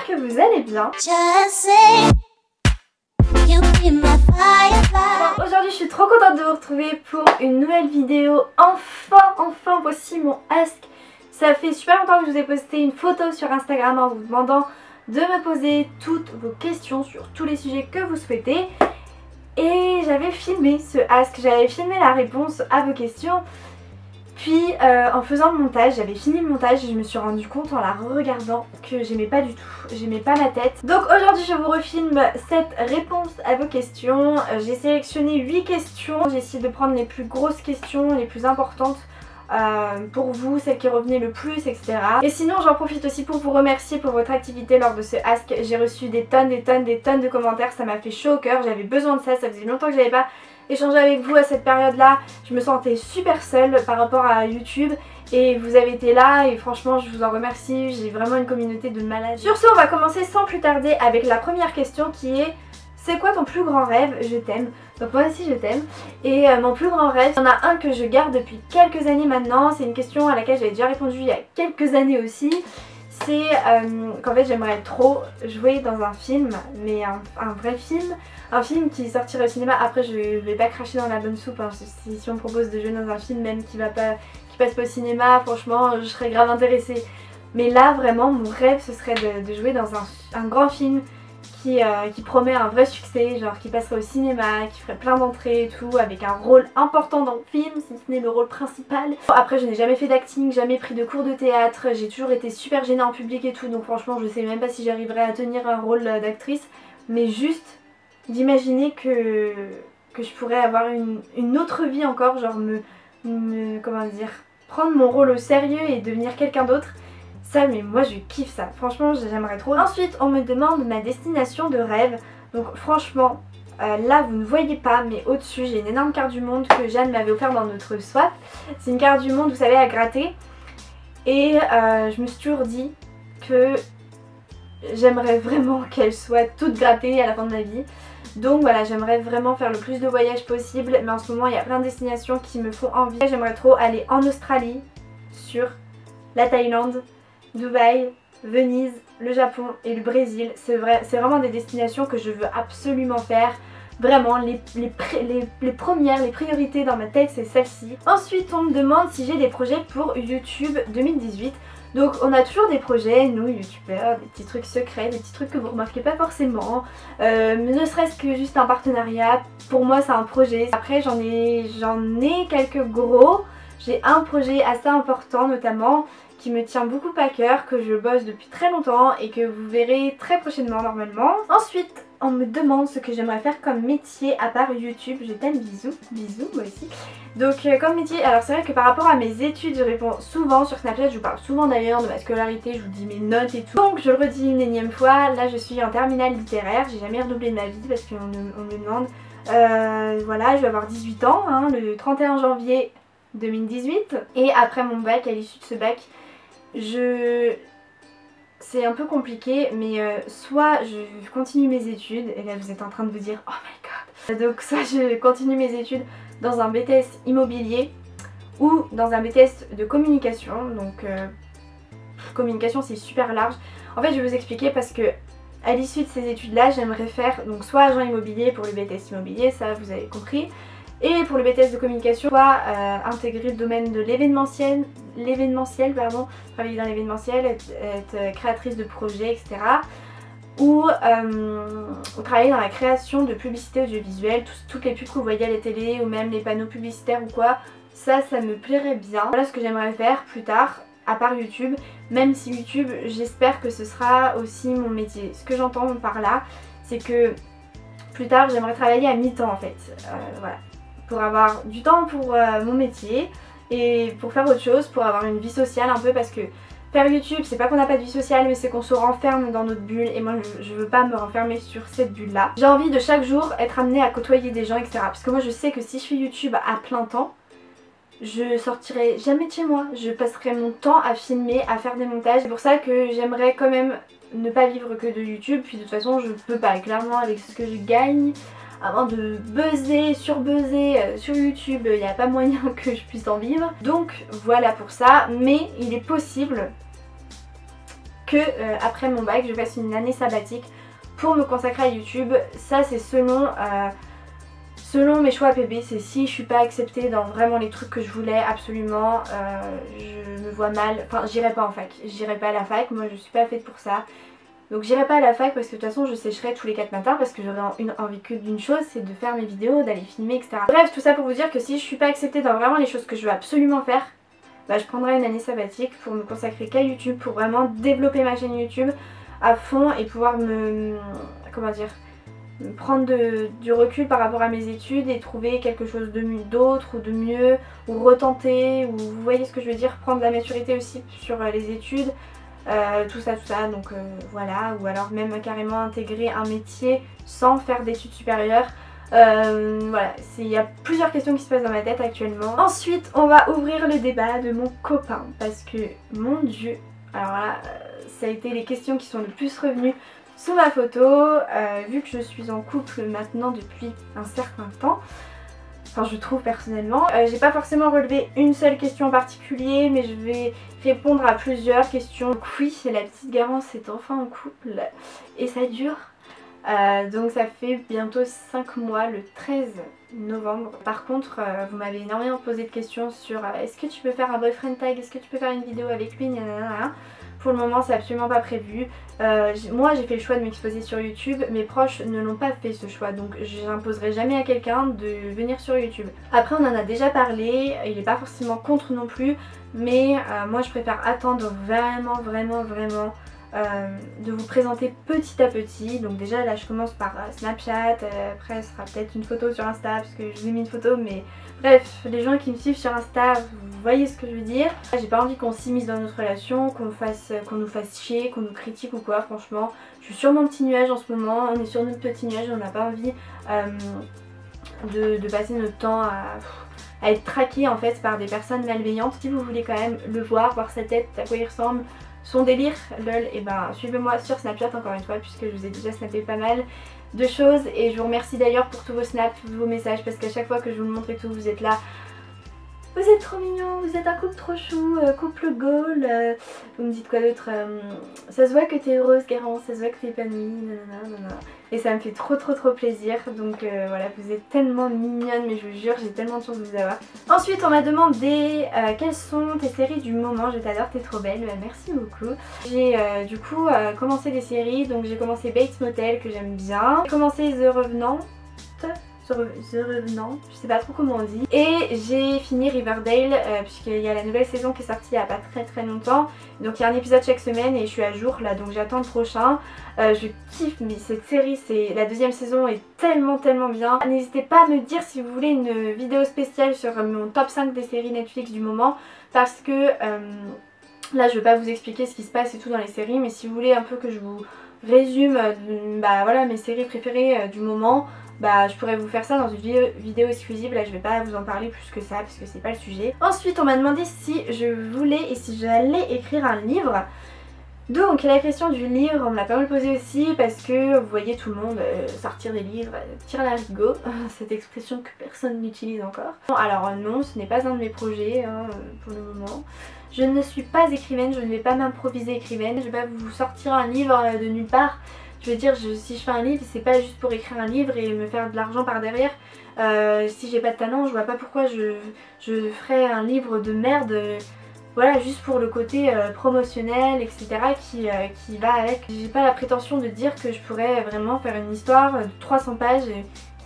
que vous allez bien. Bon, aujourd'hui je suis trop contente de vous retrouver pour une nouvelle vidéo. Enfin voici mon ask. Ça fait super longtemps que je vous ai posté une photo sur Instagram en vous demandant de me poser toutes vos questions sur tous les sujets que vous souhaitez. Et j'avais filmé ce ask, j'avais filmé la réponse à vos questions. Puis en faisant le montage, j'avais fini le montage et je me suis rendu compte en la regardant que j'aimais pas du tout, j'aimais pas ma tête. Donc aujourd'hui je vous refilme cette réponse à vos questions. J'ai sélectionné 8 questions, j'ai essayé de prendre les plus grosses questions, les plus importantes pour vous, celles qui revenaient le plus, etc. Et sinon j'en profite aussi pour vous remercier pour votre activité lors de ce ask. J'ai reçu des tonnes de commentaires, ça m'a fait chaud au cœur, j'avais besoin de ça faisait longtemps que j'avais pas échanger avec vous à cette période là. Je me sentais super seule par rapport à YouTube et vous avez été là et franchement je vous en remercie. J'ai vraiment une communauté de malades. Sur ce on va commencer sans plus tarder avec la première question qui est: c'est quoi ton plus grand rêve? Je t'aime. Donc moi aussi je t'aime. Et mon plus grand rêve, il y en a un que je garde depuis quelques années maintenant. C'est une question à laquelle j'avais déjà répondu il y a quelques années aussi. C'est qu'en fait j'aimerais trop jouer dans un film, mais un vrai film. Un film qui sortirait au cinéma. Après je vais pas cracher dans la bonne soupe hein. Si on me propose de jouer dans un film même qui passe pas au cinéma, franchement je serais grave intéressée. Mais là vraiment mon rêve ce serait de jouer dans un grand film qui promet un vrai succès, genre qui passerait au cinéma, qui ferait plein d'entrées et tout, avec un rôle important dans le film, si ce n'est le rôle principal. Après je n'ai jamais fait d'acting, jamais pris de cours de théâtre, j'ai toujours été super gênée en public et tout, donc franchement je sais même pas si j'arriverais à tenir un rôle d'actrice, mais juste d'imaginer que je pourrais avoir une autre vie encore, genre comment dire, prendre mon rôle au sérieux et devenir quelqu'un d'autre. Ça, mais moi je kiffe ça, franchement j'aimerais trop. Ensuite on me demande ma destination de rêve. Donc franchement là vous ne voyez pas mais au dessus j'ai une énorme carte du monde que Jeanne m'avait offert dans notre swap. C'est une carte du monde vous savez à gratter. Et je me suis toujours dit que j'aimerais vraiment qu'elle soit toute grattée à la fin de ma vie. Donc voilà, j'aimerais vraiment faire le plus de voyages possible. Mais en ce moment il y a plein de destinations qui me font envie. J'aimerais trop aller en Australie, sur la Thaïlande, Dubaï, Venise, le Japon et le Brésil. C'est vraiment des destinations que je veux absolument faire. Vraiment, les premières, les priorités dans ma tête c'est celle-ci. Ensuite on me demande si j'ai des projets pour YouTube 2018. Donc on a toujours des projets, nous youtubeurs, des petits trucs secrets, des petits trucs que vous remarquez pas forcément. Ne serait-ce que juste un partenariat, pour moi c'est un projet. Après j'en ai quelques gros. J'ai un projet assez important notamment qui me tient beaucoup à cœur, que je bosse depuis très longtemps et que vous verrez très prochainement normalement. Ensuite on me demande ce que j'aimerais faire comme métier à part YouTube. Je t'aime, bisous, bisous moi aussi. Donc comme métier, alors c'est vrai que par rapport à mes études je réponds souvent sur Snapchat, je vous parle souvent d'ailleurs de ma scolarité, je vous dis mes notes et tout. Donc je le redis une énième fois, là je suis en terminale littéraire, j'ai jamais redoublé de ma vie parce qu'on me demande. Voilà, je vais avoir 18 ans hein, le 31 janvier 2018 et après mon bac, à l'issue de ce bac, c'est un peu compliqué mais soit je continue mes études, et là vous êtes en train de vous dire oh my god, donc soit je continue mes études dans un BTS immobilier ou dans un BTS de communication. Donc communication c'est super large. En fait je vais vous expliquer parce que à l'issue de ces études là j'aimerais faire donc soit agent immobilier pour le BTS immobilier, ça vous avez compris. Et pour le BTS de communication, soit intégrer le domaine de l'événementiel, travailler dans l'événementiel, être créatrice de projets, etc. Ou travailler dans la création de publicités audiovisuelles, toutes les pubs que vous voyez à la télé ou même les panneaux publicitaires ou quoi, ça me plairait bien. Voilà ce que j'aimerais faire plus tard, à part YouTube, même si YouTube, j'espère que ce sera aussi mon métier. Ce que j'entends par là, c'est que plus tard j'aimerais travailler à mi-temps en fait, voilà. Pour avoir du temps pour mon métier et pour faire autre chose, pour avoir une vie sociale un peu, parce que faire YouTube c'est pas qu'on n'a pas de vie sociale mais c'est qu'on se renferme dans notre bulle et moi je veux pas me renfermer sur cette bulle là. J'ai envie de chaque jour être amenée à côtoyer des gens etc. Parce que moi je sais que si je fais YouTube à plein temps, je sortirai jamais de chez moi, je passerai mon temps à filmer, à faire des montages. C'est pour ça que j'aimerais quand même ne pas vivre que de YouTube, puis de toute façon je peux pas, clairement avec ce que je gagne. Avant de buzzer, surbuzzer sur YouTube, il n'y a pas moyen que je puisse en vivre. Donc voilà pour ça, mais il est possible que après mon bac je fasse une année sabbatique pour me consacrer à YouTube. Ça c'est selon mes choix PB, c'est si je suis pas acceptée dans vraiment les trucs que je voulais absolument, je me vois mal, enfin j'irai pas en fac, j'irai pas à la fac, moi je suis pas faite pour ça. Donc j'irai pas à la fac parce que de toute façon je sécherai tous les 4 matins parce que j'aurais envie que d'une chose, c'est de faire mes vidéos, d'aller filmer, etc. Bref, tout ça pour vous dire que si je suis pas acceptée dans vraiment les choses que je veux absolument faire, bah je prendrai une année sabbatique pour me consacrer qu'à YouTube, pour vraiment développer ma chaîne YouTube à fond et pouvoir prendre du recul par rapport à mes études et trouver quelque chose d'autre ou de mieux, ou retenter, ou vous voyez ce que je veux dire, prendre de la maturité aussi sur les études, tout ça, donc voilà, ou alors même carrément intégrer un métier sans faire d'études supérieures. Voilà, il y a plusieurs questions qui se passent dans ma tête actuellement. Ensuite on va ouvrir le débat de mon copain parce que mon dieu, alors là ça a été les questions qui sont le plus revenues sous ma photo, vu que je suis en couple maintenant depuis un certain temps, enfin je trouve personnellement. J'ai pas forcément relevé une seule question en particulier, mais je vais répondre à plusieurs questions. Donc oui, la petite Garance est enfin en couple et ça dure. Donc ça fait bientôt 5 mois, le 13 novembre. Par contre, vous m'avez énormément posé de questions sur est-ce que tu peux faire un boyfriend tag, est-ce que tu peux faire une vidéo avec lui, nanana. Pour le moment c'est absolument pas prévu. Moi j'ai fait le choix de m'exposer sur YouTube, mes proches ne l'ont pas fait ce choix, donc je n'imposerai jamais à quelqu'un de venir sur YouTube. Après on en a déjà parlé, il n'est pas forcément contre non plus, mais moi je préfère attendre vraiment de vous présenter petit à petit. Donc déjà là je commence par Snapchat, après ce sera peut-être une photo sur Insta parce que je vous ai mis une photo, mais bref, les gens qui me suivent sur Insta, vous voyez ce que je veux dire. J'ai pas envie qu'on s'immisce dans notre relation, qu'on nous fasse chier, qu'on nous critique ou quoi. Franchement je suis sur mon petit nuage en ce moment, on est sur notre petit nuage, on n'a pas envie de passer notre temps à être traqué en fait par des personnes malveillantes. Si vous voulez quand même le voir sa tête, à quoi il ressemble, son délire, lol, et ben suivez-moi sur Snapchat encore une fois puisque je vous ai déjà snappé pas mal de choses et je vous remercie d'ailleurs pour tous vos snaps, vos messages, parce qu'à chaque fois que je vous le montre et tout, vous êtes là. Vous êtes trop mignons, vous êtes un couple trop chou, couple goal, vous me dites quoi d'autre, ça se voit que t'es heureuse Garance, ça se voit que t'es épanouie, nanana. Et ça me fait trop plaisir, donc voilà, vous êtes tellement mignonne, mais je vous jure j'ai tellement de chance de vous avoir. Ensuite on m'a demandé quelles sont tes séries du moment, je t'adore, t'es trop belle, merci beaucoup. J'ai du coup commencé des séries, donc j'ai commencé Bates Motel que j'aime bien, j'ai commencé The Revenant, je sais pas trop comment on dit, et j'ai fini Riverdale puisqu'il y a la nouvelle saison qui est sortie il y a pas très longtemps, donc il y a un épisode chaque semaine et je suis à jour là, donc j'attends le prochain. Je kiffe, mais cette série, la deuxième saison est tellement bien. N'hésitez pas à me dire si vous voulez une vidéo spéciale sur mon top 5 des séries Netflix du moment, parce que là je vais pas vous expliquer ce qui se passe et tout dans les séries, mais si vous voulez un peu que je vous résume bah voilà, mes séries préférées du moment, bah je pourrais vous faire ça dans une vidéo exclusive. Là je vais pas vous en parler plus que ça parce que c'est pas le sujet. Ensuite on m'a demandé si je voulais et si j'allais écrire un livre. Donc la question du livre, on me l'a pas mal posé aussi parce que vous voyez tout le monde sortir des livres, tire l'arigot, cette expression que personne n'utilise encore. Alors non, ce n'est pas un de mes projets pour le moment. Je ne suis pas écrivaine, je ne vais pas m'improviser écrivaine, je vais pas vous sortir un livre de nulle part. Je veux dire, si je fais un livre, c'est pas juste pour écrire un livre et me faire de l'argent par derrière. Si j'ai pas de talent, je vois pas pourquoi je ferais un livre de merde. Voilà, juste pour le côté promotionnel, etc. qui va avec. J'ai pas la prétention de dire que je pourrais vraiment faire une histoire de 300 pages qui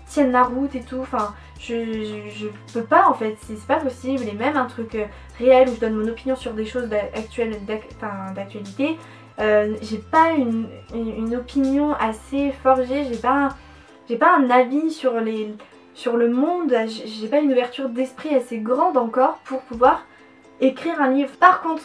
tienne la route et tout. Enfin, je peux pas en fait, c'est pas possible. Et même un truc réel où je donne mon opinion sur des choses d'actualité. J'ai pas une opinion assez forgée, j'ai pas un avis sur le monde, j'ai pas une ouverture d'esprit assez grande encore pour pouvoir écrire un livre. Par contre,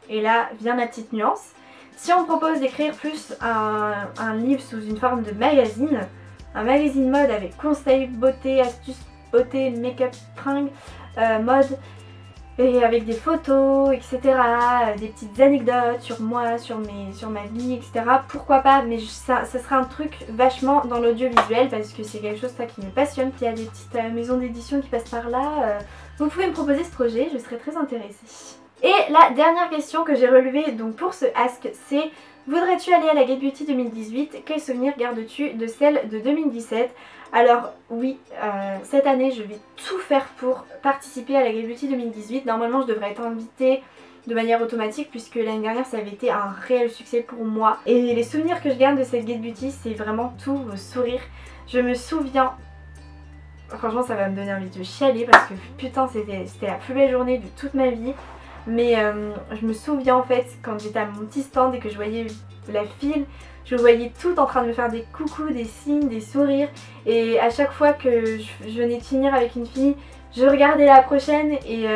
et là vient ma petite nuance, si on me propose d'écrire plus un livre sous une forme de magazine, un magazine mode avec conseils, beauté, astuces, beauté, make-up, fringues, mode, et avec des photos, etc., des petites anecdotes sur moi, sur ma vie, etc. Pourquoi pas, mais ça sera un truc vachement dans l'audiovisuel parce que c'est quelque chose ça, qui me passionne. Il y a des petites maisons d'édition qui passent par là. Vous pouvez me proposer ce projet, je serais très intéressée. Et la dernière question que j'ai relevée donc pour ce ask, c'est: voudrais-tu aller à la Get Beauty 2018? Quel souvenir gardes-tu de celle de 2017? Alors oui, cette année je vais tout faire pour participer à la Get Beauty 2018. Normalement je devrais être invitée de manière automatique puisque l'année dernière ça avait été un réel succès pour moi. Et les souvenirs que je garde de cette Get Beauty, c'est vraiment tous vos sourires. Je me souviens, franchement ça va me donner envie de chialer parce que putain c'était la plus belle journée de toute ma vie. Mais je me souviens en fait quand j'étais à mon petit stand et que je voyais la file, je voyais tout en train de me faire des coucous, des signes, des sourires. Et à chaque fois que je venais de finir avec une fille, je regardais la prochaine et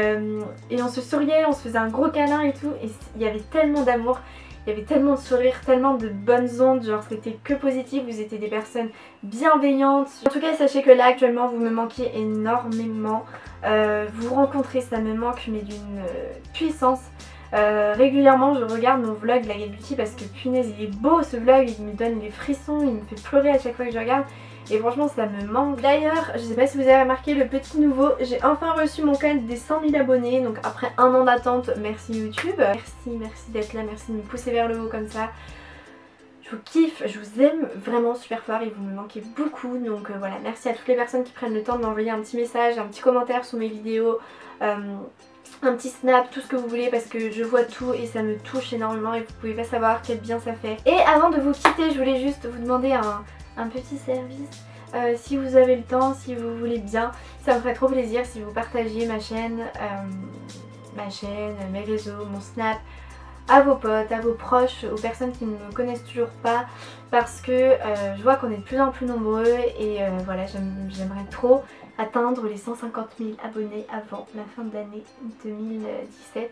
on se souriait, on se faisait un gros câlin et tout. Et il y avait tellement d'amour, il y avait tellement de sourires, tellement de bonnes ondes, genre c'était que positif, vous étiez des personnes bienveillantes. En tout cas sachez que là actuellement vous me manquez énormément. Vous rencontrer ça me manque mais d'une puissance. Régulièrement je regarde mon vlog de la Get Beauty parce que punaise il est beau ce vlog, il me donne des frissons, il me fait pleurer à chaque fois que je regarde. Et franchement ça me manque. D'ailleurs je sais pas si vous avez remarqué le petit nouveau, j'ai enfin reçu mon code des 100 000 abonnés. Donc après un an d'attente, merci YouTube. Merci d'être là, merci de me pousser vers le haut comme ça. Je vous kiffe, je vous aime vraiment super fort et vous me manquez beaucoup. Donc voilà, merci à toutes les personnes qui prennent le temps de m'envoyer un petit message, un petit commentaire sous mes vidéos, un petit snap, tout ce que vous voulez parce que je vois tout et ça me touche énormément et vous pouvez pas savoir quel bien ça fait. Et avant de vous quitter, je voulais juste vous demander un petit service. Si vous avez le temps, si vous voulez bien, ça me ferait trop plaisir si vous partagiez ma chaîne, mes réseaux, mon snap à vos potes, à vos proches, aux personnes qui ne me connaissent toujours pas parce que je vois qu'on est de plus en plus nombreux et voilà, j'aimerais trop atteindre les 150 000 abonnés avant la fin de l'année 2017.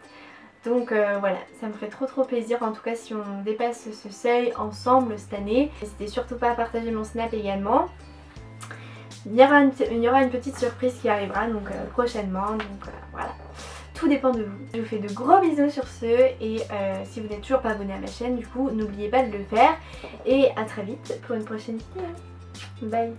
Donc voilà, ça me ferait trop plaisir en tout cas si on dépasse ce seuil ensemble cette année. N'hésitez surtout pas à partager mon snap également. Il y aura une petite surprise qui arrivera donc prochainement, donc voilà. Tout dépend de vous. Je vous fais de gros bisous sur ce et si vous n'êtes toujours pas abonné à ma chaîne du coup n'oubliez pas de le faire et à très vite pour une prochaine vidéo. Bye.